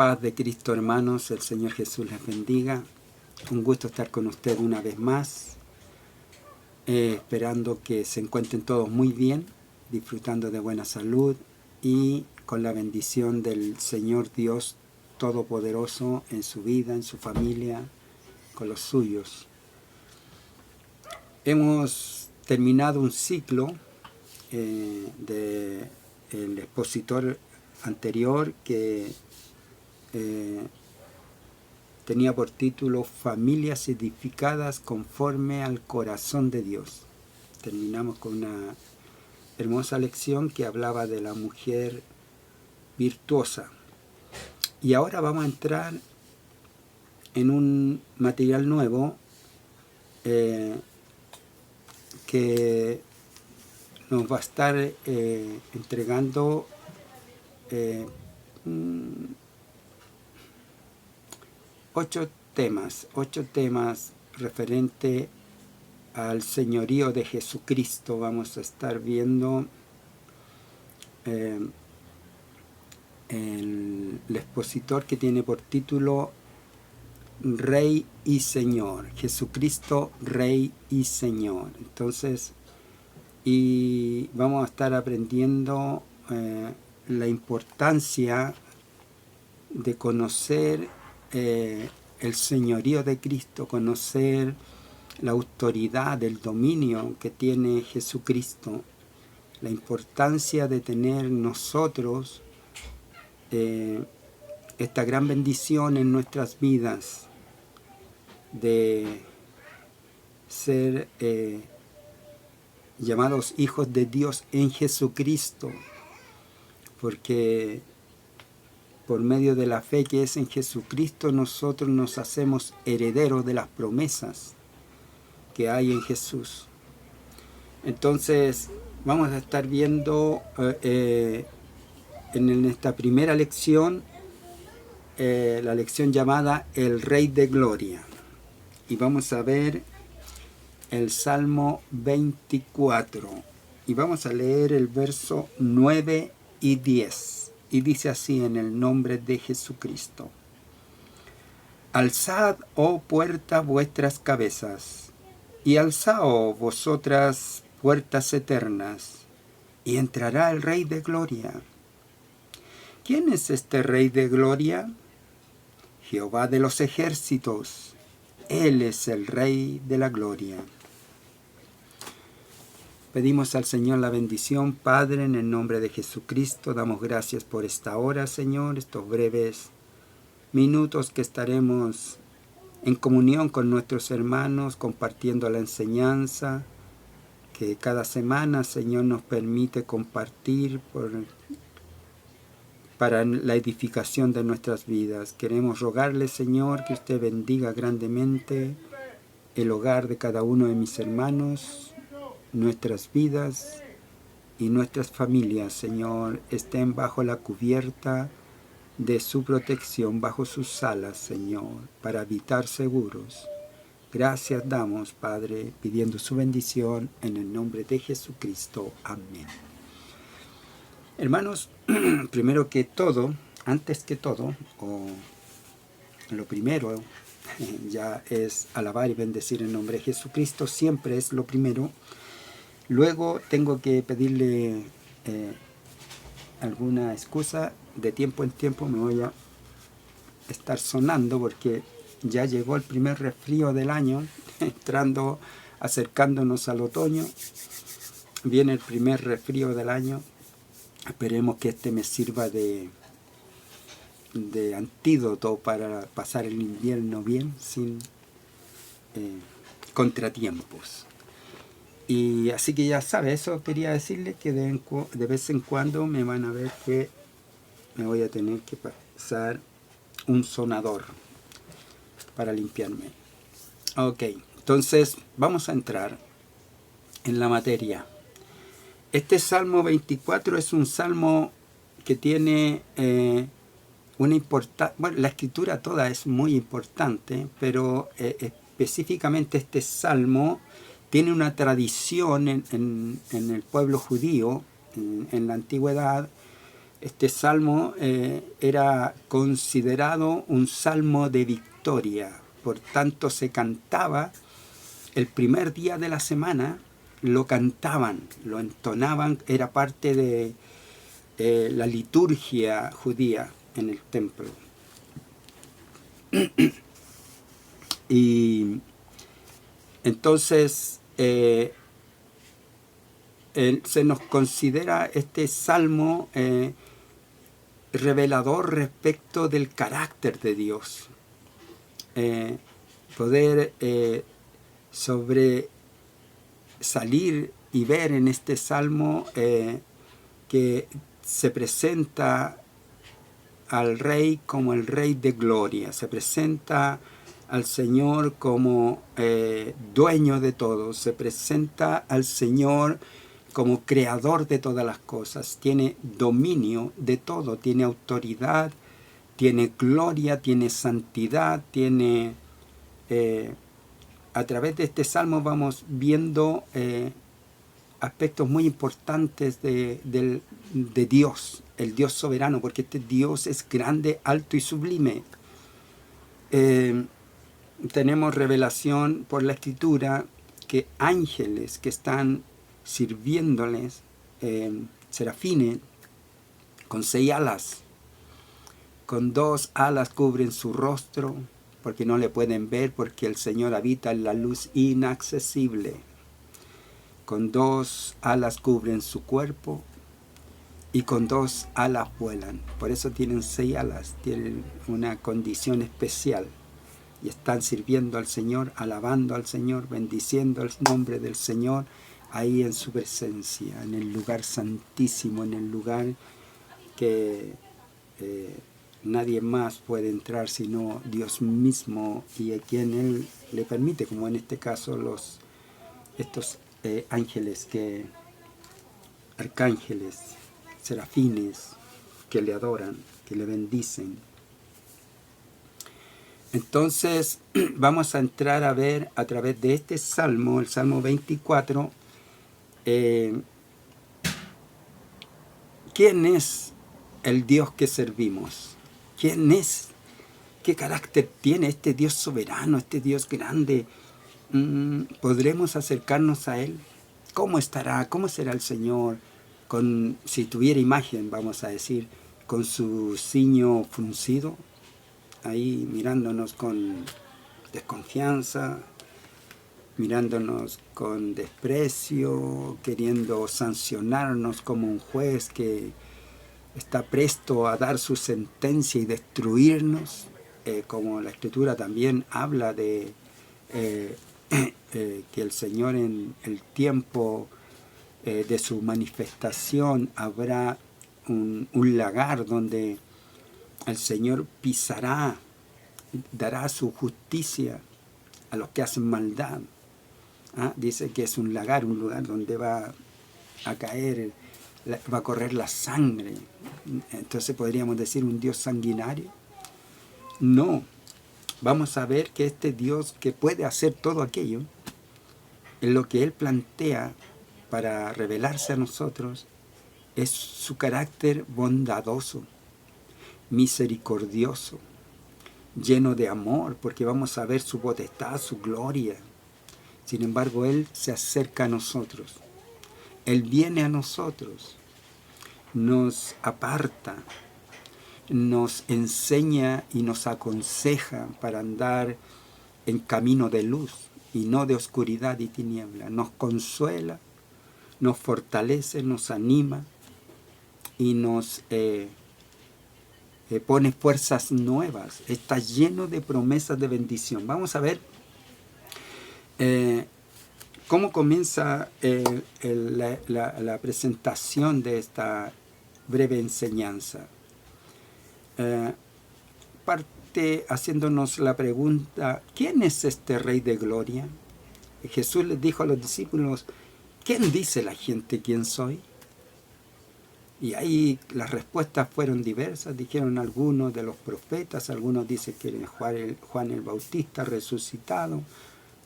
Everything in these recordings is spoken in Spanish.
paz de Cristo, hermanos, el Señor Jesús les bendiga. Un gusto estar con ustedes una vez más, esperando que se encuentren todos muy bien, disfrutando de buena salud y con la bendición del Señor Dios Todopoderoso en su vida, en su familia, con los suyos. Hemos terminado un ciclo del expositor anterior que tenía por título Familias edificadas conforme al corazón de Dios. Terminamos con una hermosa lección que hablaba de la mujer virtuosa. Y ahora vamos a entrar en un material nuevo que nos va a estar entregando ocho temas referente al señorío de Jesucristo. Vamos a estar viendo el expositor que tiene por título Rey y Señor, Jesucristo Rey y Señor. Entonces, y vamos a estar aprendiendo la importancia de conocer el señorío de Cristo, conocer la autoridad, el dominio que tiene Jesucristo, la importancia de tener nosotros esta gran bendición en nuestras vidas, de ser llamados hijos de Dios en Jesucristo, porque por medio de la fe que es en Jesucristo nosotros nos hacemos herederos de las promesas que hay en Jesús. Entonces vamos a estar viendo en esta primera lección la lección llamada El Rey de Gloria, y vamos a ver el Salmo 24 y vamos a leer el verso 9 y 10, y dice así en el nombre de Jesucristo: Alzad, oh puerta, vuestras cabezas, y alzaos vosotras puertas eternas, y entrará el Rey de Gloria. ¿Quién es este Rey de Gloria? Jehová de los ejércitos. Él es el Rey de la Gloria. Pedimos al Señor la bendición. Padre, en el nombre de Jesucristo, damos gracias por esta hora, Señor, estos breves minutos que estaremos en comunión con nuestros hermanos, compartiendo la enseñanza que cada semana, Señor, nos permite compartir para la edificación de nuestras vidas. Queremos rogarle, Señor, que usted bendiga grandemente el hogar de cada uno de mis hermanos, nuestras vidas y nuestras familias, Señor, estén bajo la cubierta de su protección, bajo sus alas, Señor, para habitar seguros. Gracias damos, Padre, pidiendo su bendición en el nombre de Jesucristo. Amén. Hermanos, primero que todo, antes que todo, o lo primero ya es alabar y bendecir el nombre de Jesucristo, siempre es lo primero. Luego tengo que pedirle alguna excusa. De tiempo en tiempo me voy a estar sonando porque ya llegó el primer resfrío del año, acercándonos al otoño. Viene el primer resfrío del año. Esperemos que este me sirva de antídoto para pasar el invierno bien, sin contratiempos. Y así que ya sabe, eso quería decirle, que de vez en cuando me van a ver que me voy a tener que pasar un sonador para limpiarme. Ok, entonces vamos a entrar en la materia. Este Salmo 24 es un salmo que tiene una importancia. Bueno, la escritura toda es muy importante, pero específicamente este salmo tiene una tradición en el pueblo judío, en la antigüedad, Este salmo era considerado un salmo de victoria, por tanto se cantaba el primer día de la semana, lo cantaban, lo entonaban, era parte de la liturgia judía en el templo. Y entonces se nos considera este salmo revelador respecto del carácter de Dios. Poder salir y ver en este salmo que se presenta al Rey como el Rey de gloria, se presenta al Señor como dueño de todo, se presenta al Señor como creador de todas las cosas, tiene dominio de todo, tiene autoridad, tiene gloria, tiene santidad, tiene... a través de este salmo vamos viendo aspectos muy importantes de Dios, el Dios soberano, porque este Dios es grande, alto y sublime. Tenemos revelación por la Escritura que ángeles que están sirviéndoles, serafines, con 6 alas, con 2 alas cubren su rostro, porque no le pueden ver, porque el Señor habita en la luz inaccesible. Con 2 alas cubren su cuerpo y con 2 alas vuelan. Por eso tienen 6 alas, tienen una condición especial. Y están sirviendo al Señor, alabando al Señor, bendiciendo el nombre del Señor, ahí en su presencia, en el lugar santísimo, en el lugar que nadie más puede entrar sino Dios mismo y a quien Él le permite, como en este caso estos ángeles, arcángeles, serafines, que le adoran, que le bendicen. Entonces vamos a entrar a ver a través de este salmo, el Salmo 24, ¿quién es el Dios que servimos? ¿Quién es? ¿Qué carácter tiene este Dios soberano, este Dios grande? ¿Podremos acercarnos a Él? ¿Cómo estará? ¿Cómo será el Señor? Si tuviera imagen, vamos a decir, con su ciño fruncido, ahí mirándonos con desconfianza, mirándonos con desprecio, queriendo sancionarnos como un juez que está presto a dar su sentencia y destruirnos, como la Escritura también habla de que el Señor en el tiempo de su manifestación habrá un lagar donde el Señor pisará, dará su justicia a los que hacen maldad. Dice que es un lugar donde va a caer, va a correr la sangre. Entonces podríamos decir un Dios sanguinario. No, vamos a ver que este Dios que puede hacer todo aquello, en lo que Él plantea para revelarse a nosotros, es su carácter bondadoso, misericordioso, lleno de amor, porque vamos a ver su potestad, su gloria. Sin embargo, Él se acerca a nosotros. Él viene a nosotros, nos aparta, nos enseña y nos aconseja para andar en camino de luz y no de oscuridad y tiniebla. Nos consuela, nos fortalece, nos anima y nos pone fuerzas nuevas. Está lleno de promesas de bendición. Vamos a ver cómo comienza la presentación de esta breve enseñanza. Parte haciéndonos la pregunta, ¿quién es este Rey de Gloria? Jesús les dijo a los discípulos, ¿quién dice la gente quién soy? Y ahí las respuestas fueron diversas. Dijeron algunos de los profetas, algunos dicen que era Juan el Bautista resucitado,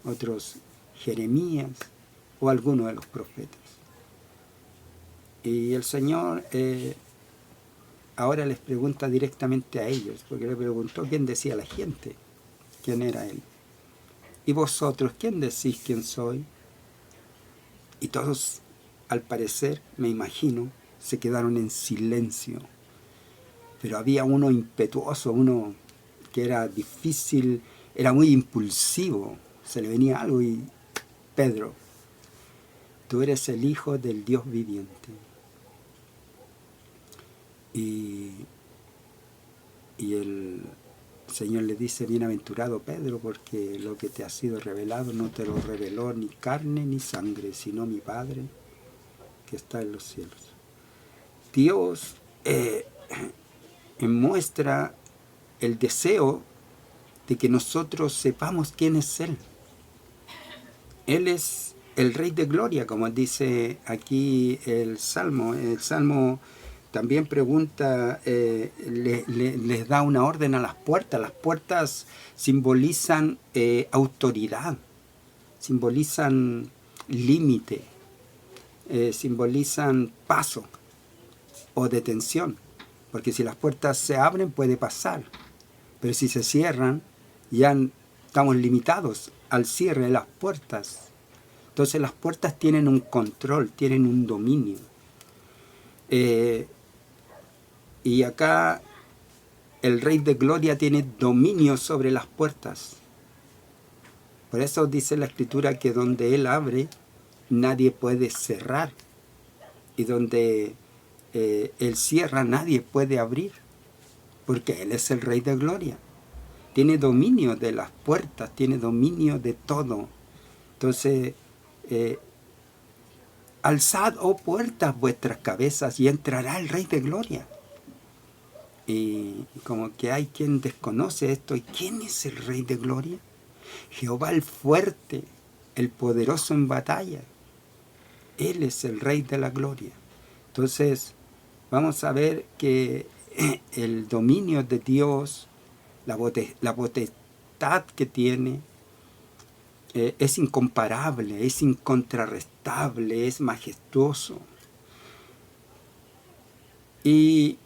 otros Jeremías o alguno de los profetas. Y el Señor ahora les pregunta directamente a ellos, porque le preguntó quién decía la gente, quién era él. ¿Y vosotros quién decís quién soy? Y todos, al parecer, me imagino, se quedaron en silencio. Pero había uno impetuoso, uno que era difícil, era muy impulsivo. Se le venía algo y: Pedro, tú eres el Hijo del Dios viviente. Y el Señor le dice: bienaventurado Pedro, porque lo que te ha sido revelado no te lo reveló ni carne ni sangre, sino mi Padre que está en los cielos. Dios muestra el deseo de que nosotros sepamos quién es Él. Él es el Rey de Gloria, como dice aquí el Salmo. El Salmo también pregunta, les da una orden a las puertas. Las puertas simbolizan autoridad, simbolizan límite, simbolizan paso o detención. Porque si las puertas se abren puede pasar, pero si se cierran ya estamos limitados al cierre de las puertas. Entonces las puertas tienen un control, tienen un dominio. Y acá el Rey de Gloria tiene dominio sobre las puertas. Por eso dice la Escritura que donde Él abre, nadie puede cerrar. Y donde Él cierra, nadie puede abrir. Porque Él es el Rey de Gloria. Tiene dominio de las puertas, tiene dominio de todo. Entonces, alzad, oh puertas, vuestras cabezas, y entrará el Rey de Gloria. Y como que hay quien desconoce esto. ¿Y quién es el Rey de Gloria? Jehová el fuerte, el poderoso en batalla. Él es el Rey de la Gloria. Entonces, vamos a ver que el dominio de Dios, la potestad que tiene, es incomparable, es incontrarrestable, es majestuoso. Y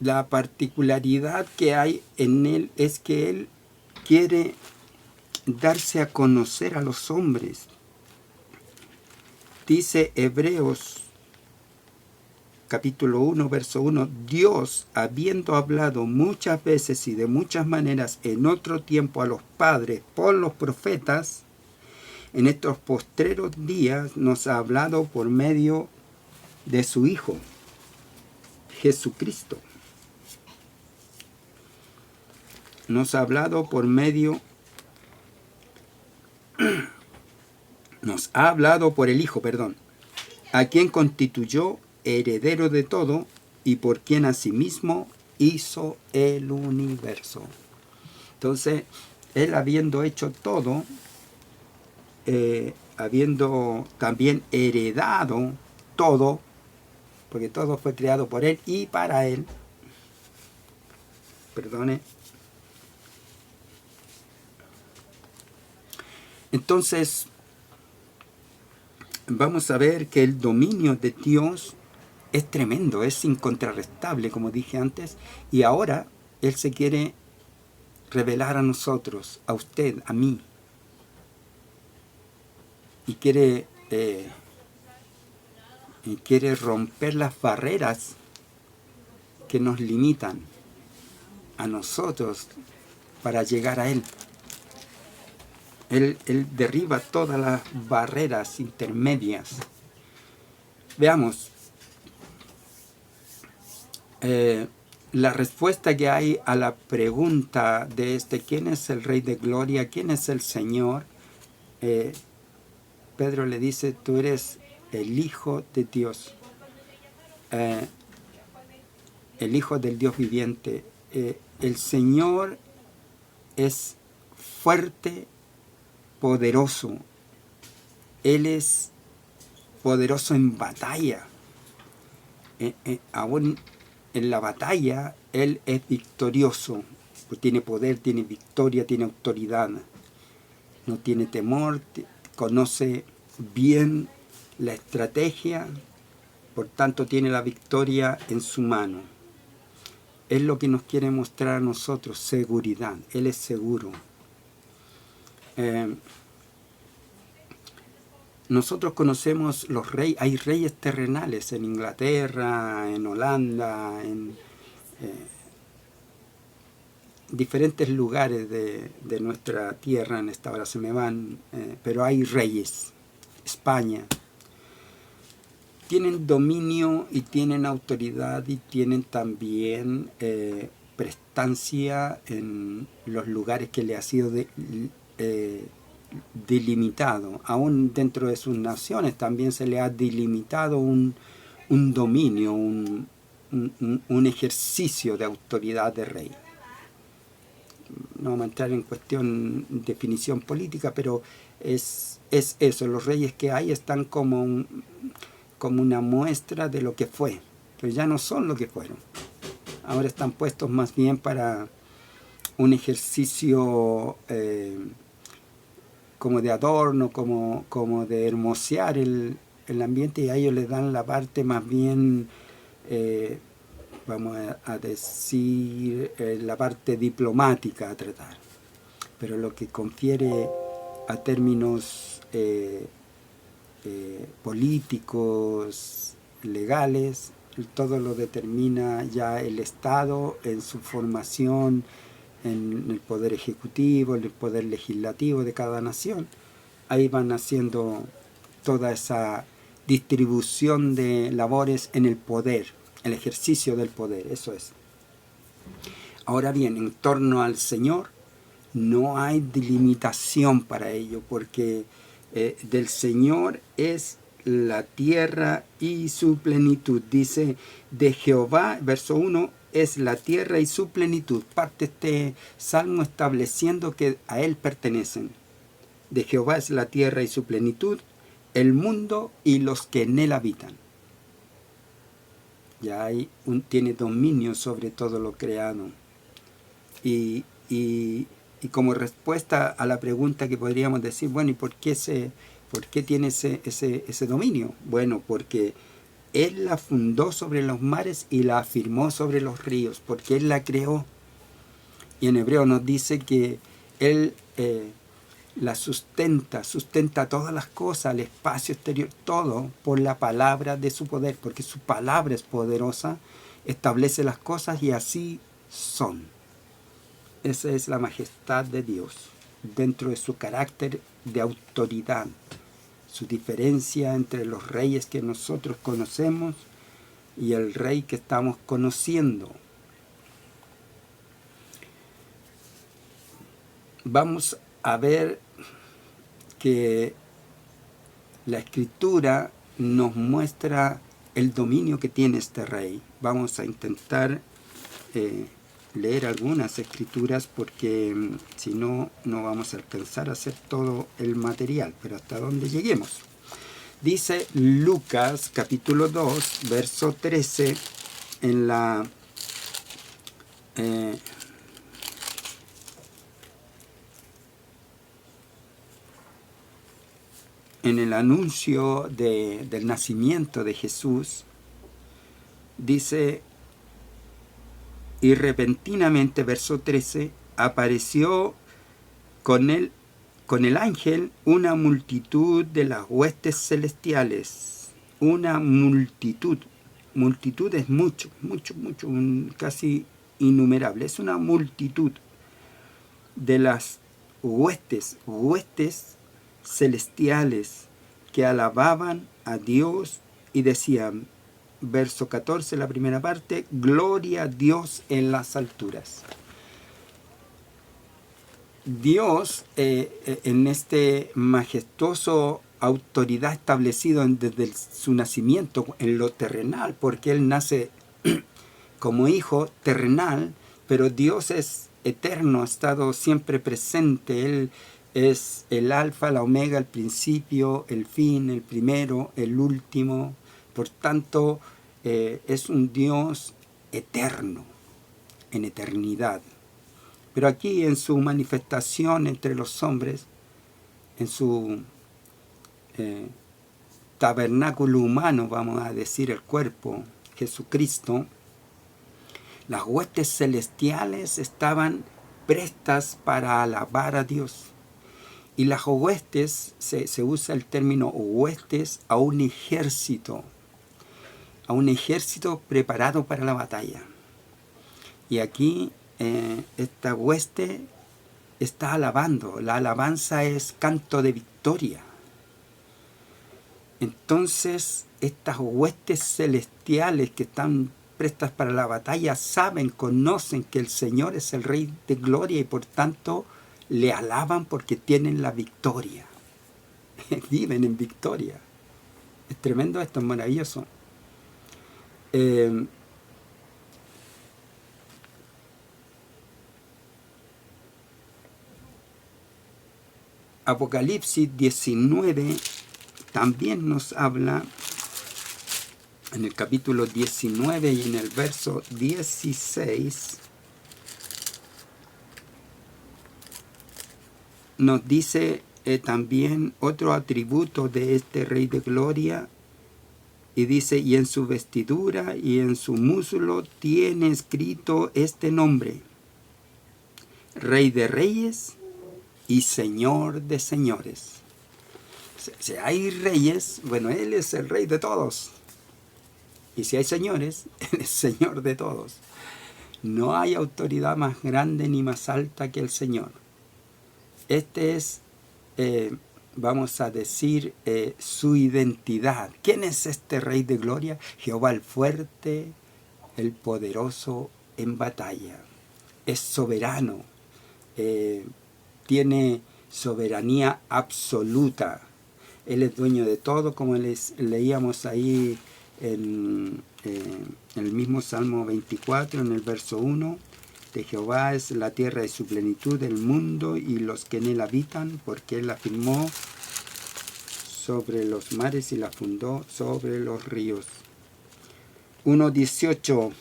la particularidad que hay en Él es que Él quiere darse a conocer a los hombres. Dice Hebreos capítulo 1, verso 1, Dios, habiendo hablado muchas veces y de muchas maneras en otro tiempo a los padres por los profetas, en estos postreros días nos ha hablado por medio de su Hijo, Jesucristo. Nos ha hablado por medio, nos ha hablado por el Hijo, a quien constituyó heredero de todo y por quien asimismo hizo el universo. Entonces, Él habiendo hecho todo, habiendo también heredado todo, porque todo fue creado por Él y para Él, Entonces, vamos a ver que el dominio de Dios es tremendo, es incontrarrestable, como dije antes, y ahora Él se quiere revelar a nosotros, a usted, a mí, y quiere romper las barreras que nos limitan a nosotros para llegar a Él. Él derriba todas las barreras intermedias. Veamos. La respuesta que hay a la pregunta de ¿quién es el Rey de Gloria? ¿Quién es el Señor? Pedro le dice, tú eres el Hijo de Dios, el Hijo del Dios viviente. El Señor es fuerte, poderoso. Él es poderoso en batalla. Aún en la batalla, Él es victorioso. Pues tiene poder, tiene victoria, tiene autoridad. No tiene temor, conoce bien la estrategia, por tanto tiene la victoria en su mano. es lo que nos quiere mostrar a nosotros, seguridad. Él es seguro. Nosotros conocemos los reyes, hay reyes terrenales en Inglaterra, en Holanda, en diferentes lugares de nuestra tierra. En esta hora se me van, pero hay reyes. España. Tienen dominio y tienen autoridad y tienen también prestancia en los lugares que le ha sido delimitado. Aún dentro de sus naciones también se le ha delimitado un dominio, un ejercicio de autoridad de rey. No vamos a entrar en cuestión, definición política, pero es eso. Los reyes que hay están como una muestra de lo que fue, pero ya no son lo que fueron. Ahora están puestos más bien para un ejercicio como de adorno, como de hermosear el ambiente, y a ellos les dan la parte más bien, vamos a decir, la parte diplomática a tratar. Pero lo que confiere a términos políticos, legales, todo lo determina ya el Estado en su formación, en el poder ejecutivo, en el poder legislativo de cada nación. Ahí van haciendo toda esa distribución de labores en el poder, el ejercicio del poder, eso es. Ahora bien, en torno al Señor no hay delimitación para ello, porque del Señor es la tierra y su plenitud. Dice, de Jehová, verso 1, es la tierra y su plenitud. Parte este salmo estableciendo que a Él pertenecen. De Jehová es la tierra y su plenitud, el mundo y los que en él habitan. Ya tiene dominio sobre todo lo creado. Y como respuesta a la pregunta que podríamos decir, bueno, ¿y por qué tiene ese dominio? Bueno, porque Él la fundó sobre los mares y la afirmó sobre los ríos, porque Él la creó. Y en hebreo nos dice que Él la sustenta todas las cosas, el espacio exterior, todo por la palabra de su poder, porque su palabra es poderosa, establece las cosas y así son. Esa es la majestad de Dios, dentro de su carácter de autoridad, su diferencia entre los reyes que nosotros conocemos y el rey que estamos conociendo. Vamos a ver que la Escritura nos muestra el dominio que tiene este rey. Vamos a intentar leer algunas escrituras, porque si no, no vamos a alcanzar a hacer todo el material, pero hasta donde lleguemos. Dice Lucas capítulo 2, verso 13, en el anuncio del nacimiento de Jesús, dice, y repentinamente, verso 13, apareció con el ángel una multitud de las huestes celestiales. Una multitud. Multitud es mucho, casi innumerable. Es una multitud de las huestes celestiales que alababan a Dios y decían, verso 14, la primera parte, gloria a Dios en las alturas. Dios, en este majestuoso autoridad establecido desde su nacimiento en lo terrenal, porque Él nace como hijo terrenal, pero Dios es eterno, ha estado siempre presente. Él es el alfa, la omega, el principio, el fin, el primero, el último. Por tanto, es un Dios eterno, en eternidad. Pero aquí en su manifestación entre los hombres, en su tabernáculo humano, vamos a decir el cuerpo, Jesucristo, Las huestes celestiales estaban prestas para alabar a Dios. Y las huestes, se usa el término huestes a un ejército preparado para la batalla. Y aquí esta hueste está alabando. La alabanza es canto de victoria. Entonces, estas huestes celestiales que están prestas para la batalla saben, conocen que el Señor es el Rey de Gloria y por tanto le alaban porque tienen la victoria. Viven en victoria. Es tremendo esto, es maravilloso. Apocalipsis 19 también nos habla, en el capítulo 19 y en el verso 16, nos dice también otro atributo de este Rey de Gloria, y dice, y en su vestidura y en su muslo tiene escrito este nombre: Rey de Reyes y Señor de Señores. Si hay reyes, bueno, Él es el Rey de todos. Y si hay señores, Él es Señor de todos. No hay autoridad más grande ni más alta que el Señor. Este es, vamos a decir, su identidad. ¿Quién es este Rey de Gloria? Jehová el fuerte, el poderoso en batalla. Es soberano. Tiene soberanía absoluta. Él es dueño de todo, como les leíamos ahí en el mismo Salmo 24, en el verso 1. De Jehová es la tierra y su plenitud, el mundo y los que en él habitan, porque él la firmó sobre los mares y la fundó sobre los ríos. 1.18,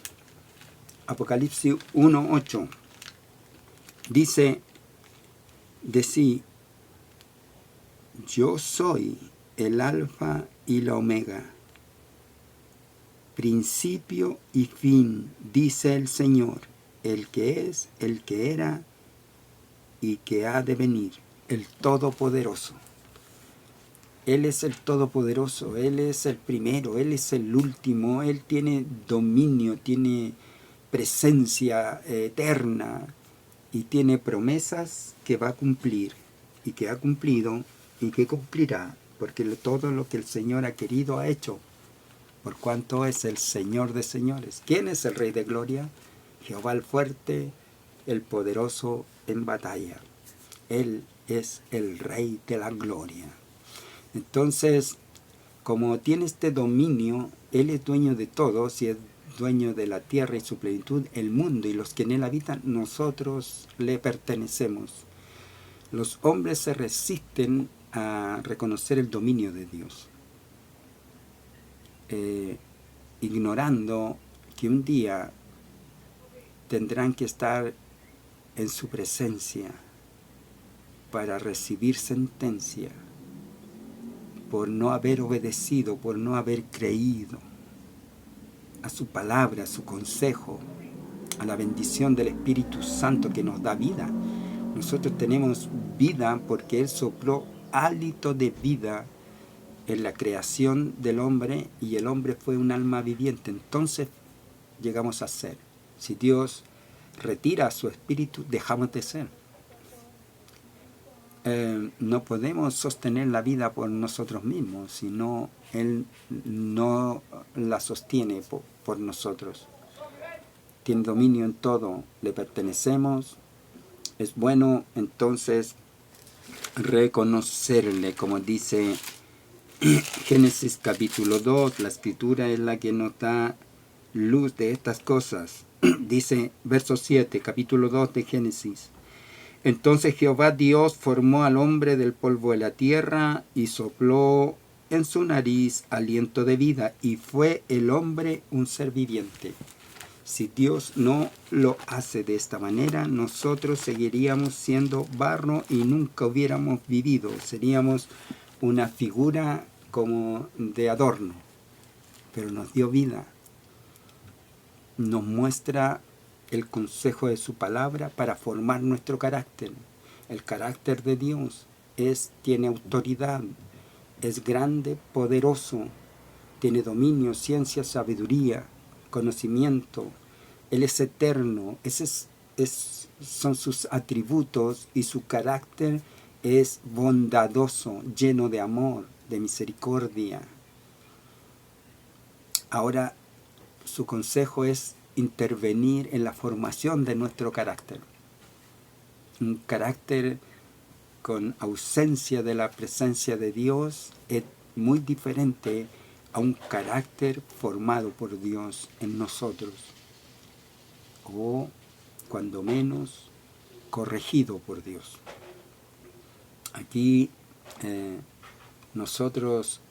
Apocalipsis 1.8, dice de sí: yo soy el alfa y la omega, principio y fin, dice el Señor, el que es, el que era y que ha de venir, el Todopoderoso. Él es el Todopoderoso, Él es el primero, Él es el último, Él tiene dominio, tiene presencia eterna y tiene promesas que va a cumplir y que ha cumplido y que cumplirá, porque todo lo que el Señor ha querido ha hecho, por cuanto es el Señor de señores. ¿Quién es el Rey de Gloria? Jehová el fuerte, el poderoso en batalla. Él es el Rey de la Gloria. Entonces, como tiene este dominio, Él es dueño de todo, si es dueño de la tierra y su plenitud, el mundo y los que en él habitan, nosotros le pertenecemos. Los hombres se resisten a reconocer el dominio de Dios, ignorando que un día tendrán que estar en su presencia para recibir sentencia por no haber obedecido, por no haber creído a su palabra, a su consejo, a la bendición del Espíritu Santo que nos da vida. Nosotros tenemos vida porque Él sopló hálito de vida en la creación del hombre y el hombre fue un alma viviente. Entonces llegamos a ser. Si Dios retira su espíritu, dejamos de ser. No podemos sostener la vida por nosotros mismos, sino Él no la sostiene por nosotros. Tiene dominio en todo, le pertenecemos. Es bueno entonces reconocerle, como dice Génesis capítulo 2, la escritura es la que nos da luz de estas cosas. Dice verso 7, capítulo 2 de Génesis: entonces Jehová Dios formó al hombre del polvo de la tierra y sopló en su nariz aliento de vida, y fue el hombre un ser viviente. Si Dios no lo hace de esta manera, nosotros seguiríamos siendo barro y nunca hubiéramos vivido. Seríamos una figura como de adorno. Pero nos dio vida. Nos muestra el consejo de su palabra para formar nuestro carácter. El carácter de Dios tiene autoridad, es grande, poderoso, tiene dominio, ciencia, sabiduría, conocimiento. Él es eterno, son sus atributos, y su carácter es bondadoso, lleno de amor, de misericordia. Ahora, su consejo es intervenir en la formación de nuestro carácter. Un carácter con ausencia de la presencia de Dios es muy diferente a un carácter formado por Dios en nosotros, o cuando menos corregido por Dios. Aquí nosotros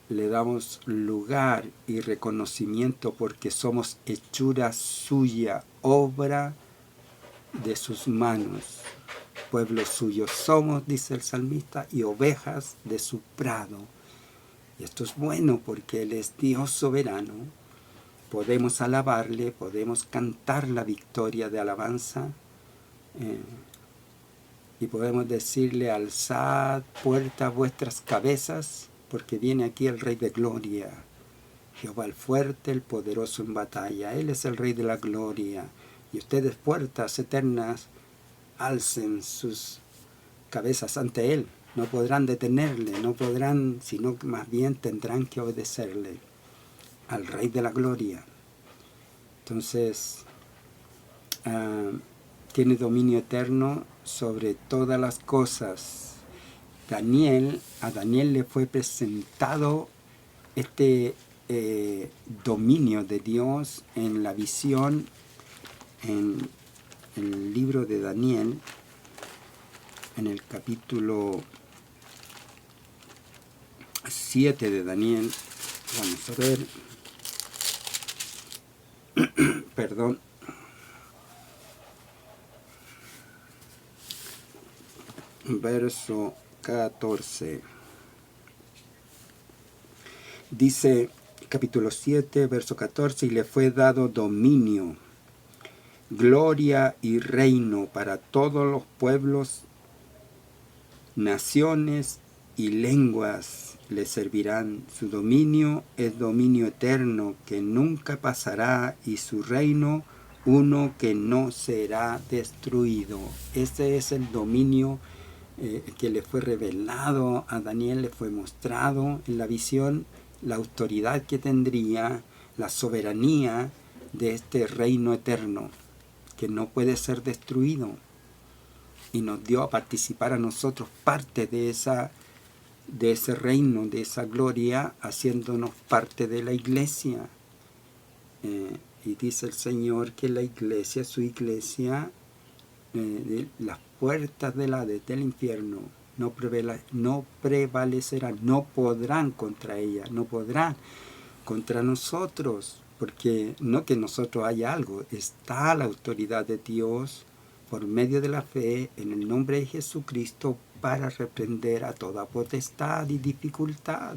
le damos lugar y reconocimiento porque somos hechura suya, obra de sus manos. Pueblo suyo somos, dice el salmista, y ovejas de su prado. Y esto es bueno porque Él es Dios soberano. Podemos alabarle, podemos cantar la victoria de alabanza, y podemos decirle: alzad puertas vuestras cabezas, porque viene aquí el Rey de Gloria, Jehová el fuerte, el poderoso en batalla. Él es el Rey de la Gloria. Y ustedes, puertas eternas, alcen sus cabezas ante Él. No podrán detenerle, no podrán, sino que más bien tendrán que obedecerle, al Rey de la Gloria. Entonces, tiene dominio eterno sobre todas las cosas. A Daniel le fue presentado este dominio de Dios en la visión, en el libro de Daniel, en el capítulo 7 de Daniel. Vamos a ver, perdón, verso 14. Dice, capítulo 7, verso 14, y le fue dado dominio, gloria y reino para todos los pueblos, naciones y lenguas le servirán. Su dominio es dominio eterno que nunca pasará, y su reino uno que no será destruido. Este es el dominio que le fue revelado a Daniel, le fue mostrado en la visión, la autoridad que tendría, la soberanía de este reino eterno que no puede ser destruido, y nos dio a participar a nosotros parte de ese reino, de esa gloria, haciéndonos parte de la iglesia. Y dice el Señor que la iglesia, su iglesia, las puertas del Hades, del infierno, no prevalecerán, no podrán contra ella, no podrán contra nosotros, porque no que nosotros haya algo, está la autoridad de Dios por medio de la fe en el nombre de Jesucristo para reprender a toda potestad y dificultad.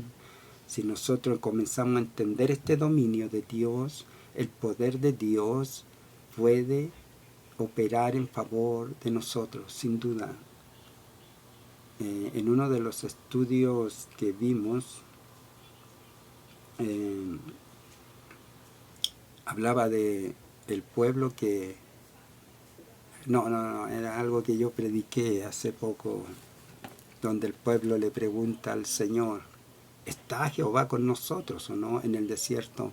Si nosotros comenzamos a entender este dominio de Dios, el poder de Dios puede operar en favor de nosotros, sin duda. En uno de los estudios que vimos, hablaba del pueblo que... No, era algo que yo prediqué hace poco, donde el pueblo le pregunta al Señor: ¿está Jehová con nosotros o no en el desierto?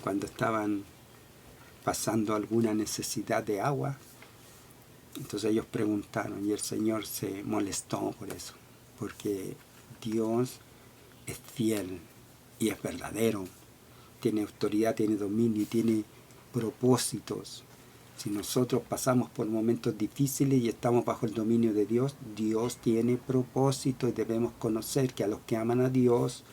Cuando estaban pasando alguna necesidad de agua. Entonces ellos preguntaron, y el Señor se molestó por eso, porque Dios es fiel y es verdadero, tiene autoridad, tiene dominio y tiene propósitos. Si nosotros pasamos por momentos difíciles y estamos bajo el dominio de Dios, Dios tiene propósito, y debemos conocer que a los que aman a Dios,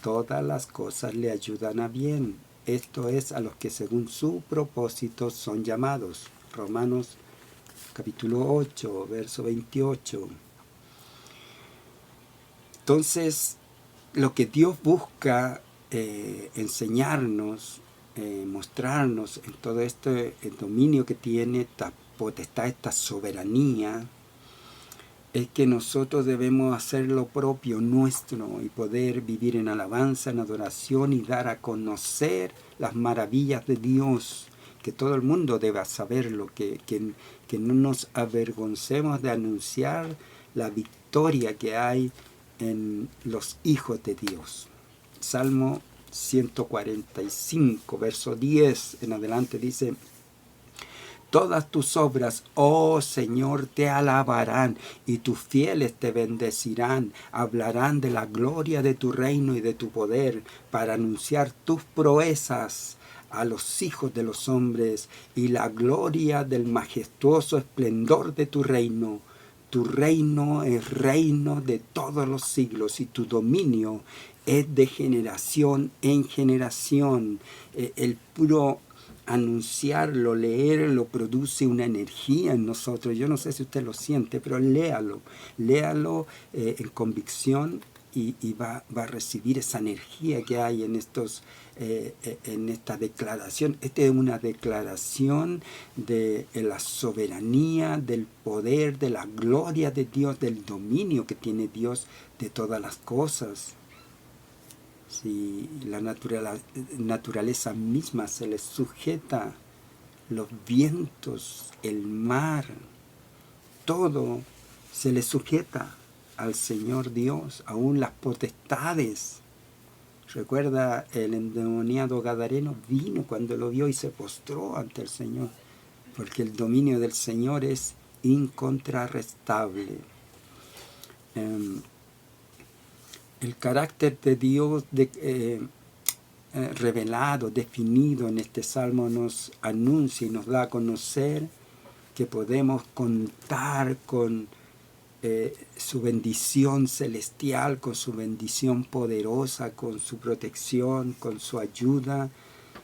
todas las cosas le ayudan a bien. Esto es, a los que según su propósito son llamados. Romanos capítulo 8, verso 28. Entonces, lo que Dios busca enseñarnos mostrarnos en todo este el dominio que tiene, esta potestad, esta soberanía, es que nosotros debemos hacer lo propio nuestro y poder vivir en alabanza, en adoración y dar a conocer las maravillas de Dios, que todo el mundo deba saberlo, que no nos avergoncemos de anunciar la victoria que hay en los hijos de Dios. Salmo 145, verso 10 en adelante dice: todas tus obras, oh Señor, te alabarán, y tus fieles te bendecirán. Hablarán de la gloria de tu reino y de tu poder, para anunciar tus proezas a los hijos de los hombres, y la gloria del majestuoso esplendor de tu reino. Tu reino es reino de todos los siglos, y tu dominio es de generación en generación. El puro anunciarlo, leerlo, produce una energía en nosotros. Yo no sé si usted lo siente, pero léalo en convicción y va a recibir esa energía que hay en esta declaración. Esta es una declaración de la soberanía, del poder, de la gloria de Dios, del dominio que tiene Dios de todas las cosas. Si la naturaleza misma se le sujeta, los vientos, el mar, todo se le sujeta al Señor Dios, aún las potestades. Recuerda, el endemoniado gadareno vino cuando lo vio y se postró ante el Señor, porque el dominio del Señor es incontrarrestable. El carácter de Dios revelado, definido en este salmo nos anuncia y nos da a conocer que podemos contar con su bendición celestial, con su bendición poderosa, con su protección, con su ayuda,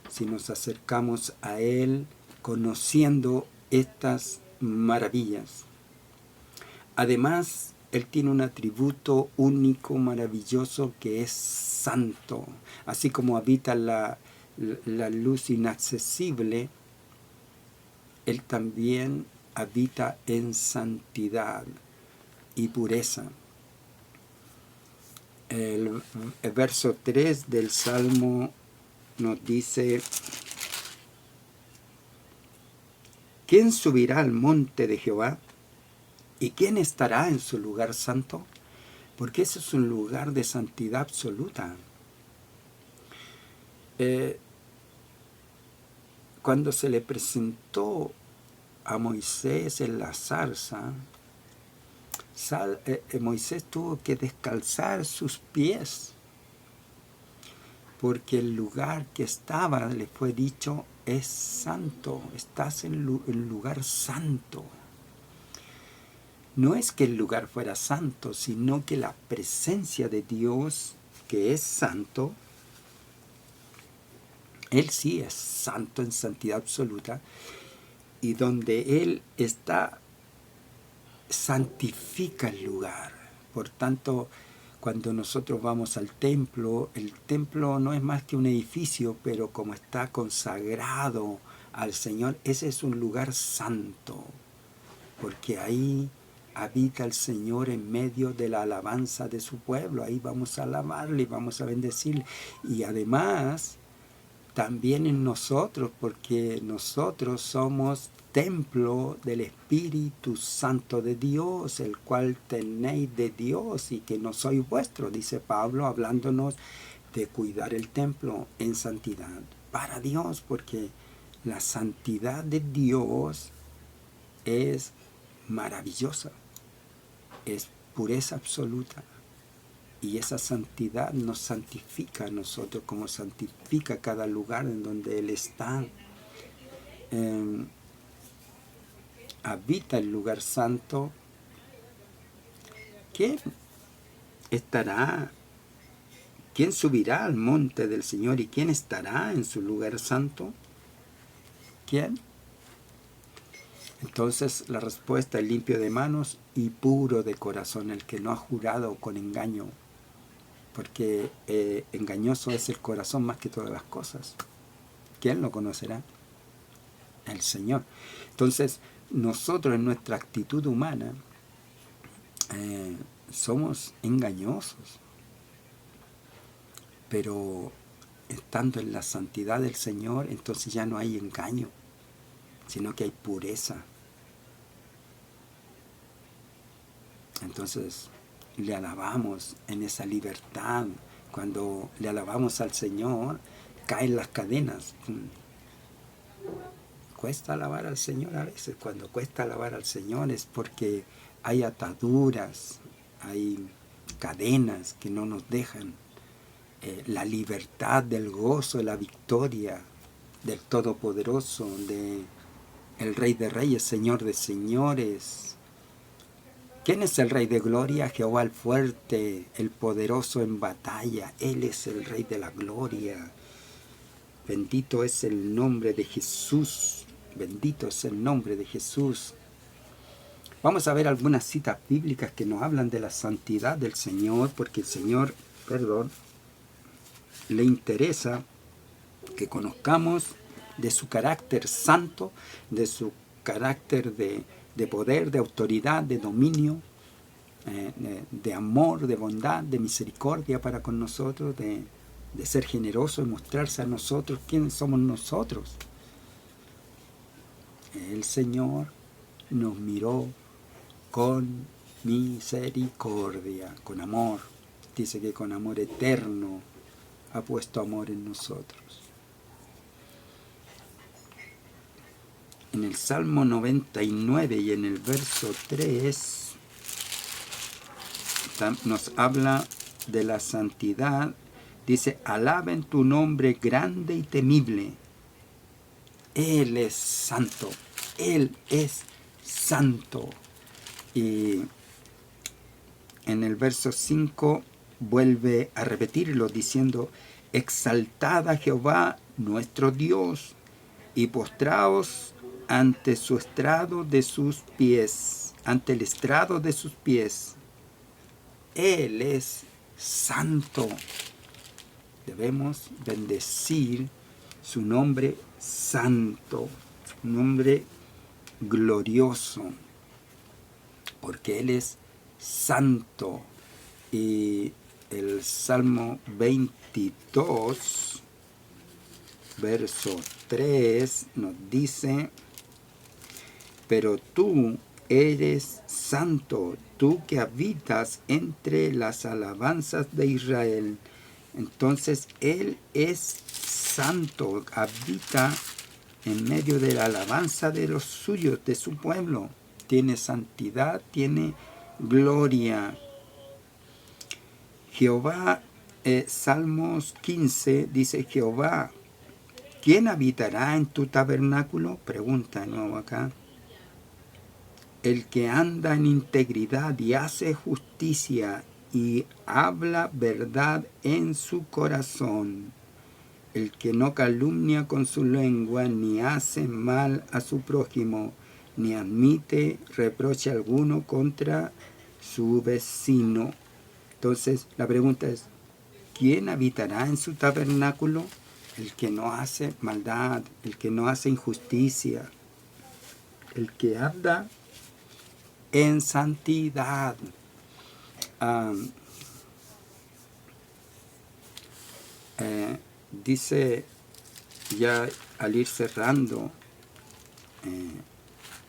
si nos acercamos a Él conociendo estas maravillas. Además, Él tiene un atributo único, maravilloso, que es santo. Así como habita la luz inaccesible, Él también habita en santidad y pureza. El verso 3 del Salmo nos dice: ¿quién subirá al monte de Jehová? ¿Y quién estará en su lugar santo? Porque ese es un lugar de santidad absoluta. Cuando se le presentó a Moisés en la zarza, Moisés tuvo que descalzar sus pies, porque el lugar que estaba, le fue dicho, es santo, estás en el lugar santo. No es que el lugar fuera santo, sino que la presencia de Dios, que es santo, Él sí es santo en santidad absoluta, y donde Él está, santifica el lugar. Por tanto, cuando nosotros vamos al templo, el templo no es más que un edificio, pero como está consagrado al Señor, ese es un lugar santo, porque ahí habita el Señor en medio de la alabanza de su pueblo. Ahí vamos a alabarle y vamos a bendecirle. Y además, también en nosotros, porque nosotros somos templo del Espíritu Santo de Dios, el cual tenéis de Dios y que no sois vuestro, dice Pablo, hablándonos de cuidar el templo en santidad para Dios, porque la santidad de Dios es maravillosa, es pureza absoluta, y esa santidad nos santifica a nosotros como santifica cada lugar en donde Él está. Habita el lugar santo. ¿Quién estará? ¿Quién subirá al monte del Señor y quién estará en su lugar santo? ¿Quién? Entonces la respuesta es limpio de manos y puro de corazón, el que no ha jurado con engaño, porque engañoso es el corazón más que todas las cosas. ¿Quién lo conocerá? El Señor. Entonces, nosotros en nuestra actitud humana somos engañosos, pero estando en la santidad del Señor, entonces ya no hay engaño, sino que hay pureza. Entonces le alabamos en esa libertad. Cuando le alabamos al Señor, caen las cadenas. Cuesta alabar al Señor a veces. Cuando cuesta alabar al Señor es porque hay ataduras, hay cadenas que no nos dejan la libertad del gozo, la victoria del Todopoderoso, de el Rey de Reyes, Señor de Señores. ¿Quién es el Rey de Gloria? Jehová el fuerte, el poderoso en batalla. Él es el Rey de la Gloria. Bendito es el nombre de Jesús. Bendito es el nombre de Jesús. Vamos a ver algunas citas bíblicas que nos hablan de la santidad del Señor, porque el Señor, le interesa que conozcamos de su carácter santo, de su carácter de poder, de autoridad, de dominio, de amor, de bondad, de misericordia para con nosotros, de ser generoso y mostrarse a nosotros quiénes somos nosotros. El Señor nos miró con misericordia, con amor. Dice que con amor eterno ha puesto amor en nosotros. En el Salmo 99 y en el verso 3 nos habla de la santidad. Dice, alaben tu nombre grande y temible. Él es santo. Él es santo. Y en el verso 5 vuelve a repetirlo diciendo, exaltad a Jehová nuestro Dios y postraos ante su estrado de sus pies, ante el estrado de sus pies. Él es santo. Debemos bendecir su nombre santo, su nombre glorioso, porque Él es santo. Y el Salmo 22, verso 3, nos dice, pero tú eres santo, tú que habitas entre las alabanzas de Israel. Entonces Él es santo, habita en medio de la alabanza de los suyos, de su pueblo. Tiene santidad, tiene gloria. Jehová, Salmos 15, dice Jehová, ¿quién habitará en tu tabernáculo? Pregunta de nuevo acá. El que anda en integridad y hace justicia y habla verdad en su corazón. El que no calumnia con su lengua, ni hace mal a su prójimo, ni admite reproche alguno contra su vecino. Entonces, la pregunta es, ¿quién habitará en su tabernáculo? El que no hace maldad, el que no hace injusticia, el que anda en santidad. Dice ya al ir cerrando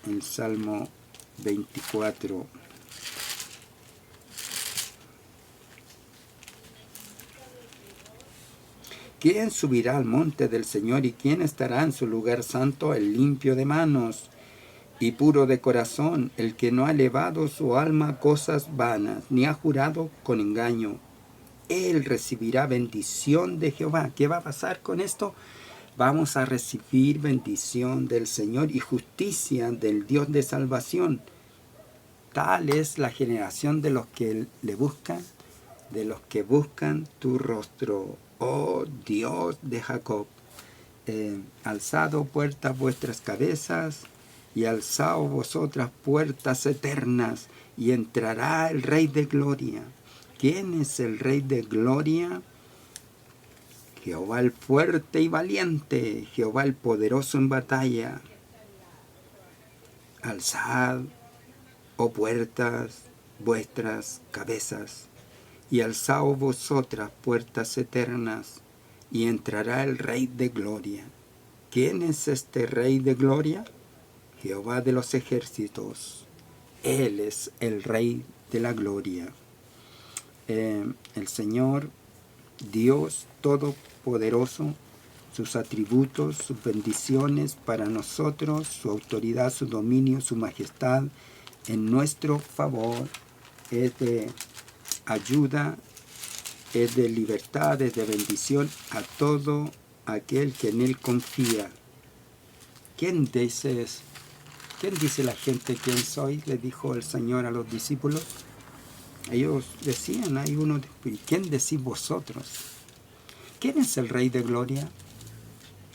el Salmo 24. ¿Quién subirá al monte del Señor y quién estará en su lugar santo? El limpio de manos y puro de corazón, el que no ha elevado su alma a cosas vanas, ni ha jurado con engaño. Él recibirá bendición de Jehová. ¿Qué va a pasar con esto? Vamos a recibir bendición del Señor y justicia del Dios de salvación. Tal es la generación de los que le buscan, de los que buscan tu rostro, oh Dios de Jacob. Alzado puertas vuestras cabezas, y alzaos vosotras puertas eternas, y entrará el Rey de Gloria. ¿Quién es el Rey de Gloria? Jehová el fuerte y valiente, Jehová el poderoso en batalla. Alzad, oh puertas, vuestras cabezas, y alzaos vosotras, puertas eternas, y entrará el Rey de gloria. ¿Quién es este Rey de gloria? Jehová de los ejércitos. Él es el Rey de la gloria. El Señor, Dios Todopoderoso, sus atributos, sus bendiciones para nosotros, su autoridad, su dominio, su majestad, en nuestro favor, es de ayuda, es de libertad, es de bendición a todo aquel que en Él confía. ¿Quién dice la gente quién soy? Le dijo el Señor a los discípulos. Ellos decían, hay uno, ¿quién decís vosotros? ¿Quién es el Rey de gloria?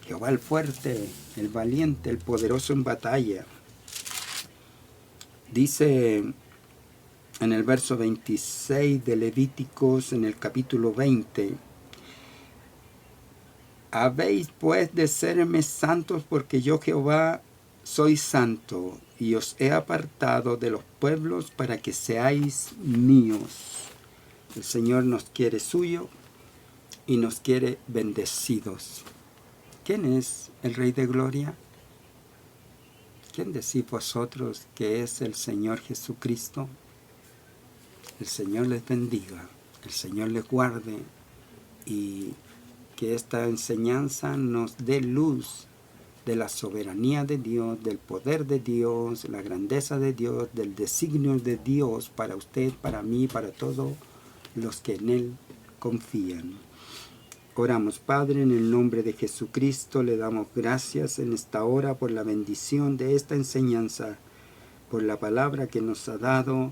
Jehová el fuerte, el valiente, el poderoso en batalla. Dice en el verso 26 de Levíticos, en el capítulo 20, habéis pues de serme santos, porque yo Jehová soy santo, y os he apartado de los pueblos para que seáis míos. El Señor nos quiere suyo y nos quiere bendecidos. ¿Quién es el Rey de gloria? ¿Quién decís vosotros que es el Señor Jesucristo? El Señor les bendiga, el Señor les guarde, y que esta enseñanza nos dé luz de la soberanía de Dios, del poder de Dios, la grandeza de Dios, del designio de Dios para usted, para mí, para todos los que en Él confían. Oramos, Padre, en el nombre de Jesucristo, le damos gracias en esta hora por la bendición de esta enseñanza, por la palabra que nos ha dado.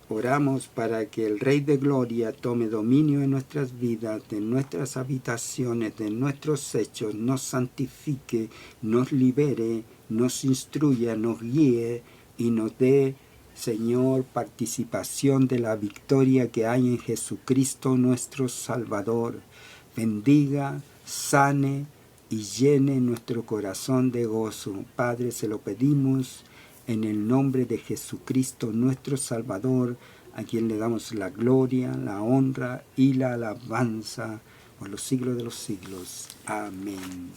Oramos para que el Rey de Gloria tome dominio en nuestras vidas, de nuestras habitaciones, de nuestros hechos, nos santifique, nos libere, nos instruya, nos guíe y nos dé, Señor, participación de la victoria que hay en Jesucristo nuestro Salvador. Bendiga, sane y llene nuestro corazón de gozo. Padre, se lo pedimos en el nombre de Jesucristo nuestro Salvador, a quien le damos la gloria, la honra y la alabanza por los siglos de los siglos. Amén.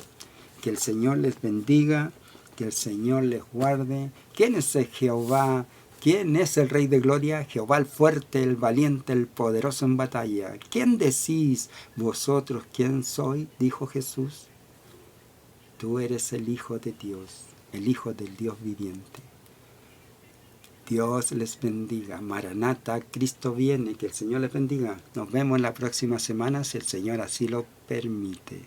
Que el Señor les bendiga, que el Señor les guarde. ¿Quién es el Jehová? ¿Quién es el Rey de gloria? Jehová el fuerte, el valiente, el poderoso en batalla. ¿Quién decís vosotros quién soy? Dijo Jesús. Tú eres el Hijo de Dios, el Hijo del Dios viviente. Dios les bendiga. Maranata, Cristo viene. Que el Señor les bendiga. Nos vemos la próxima semana si el Señor así lo permite.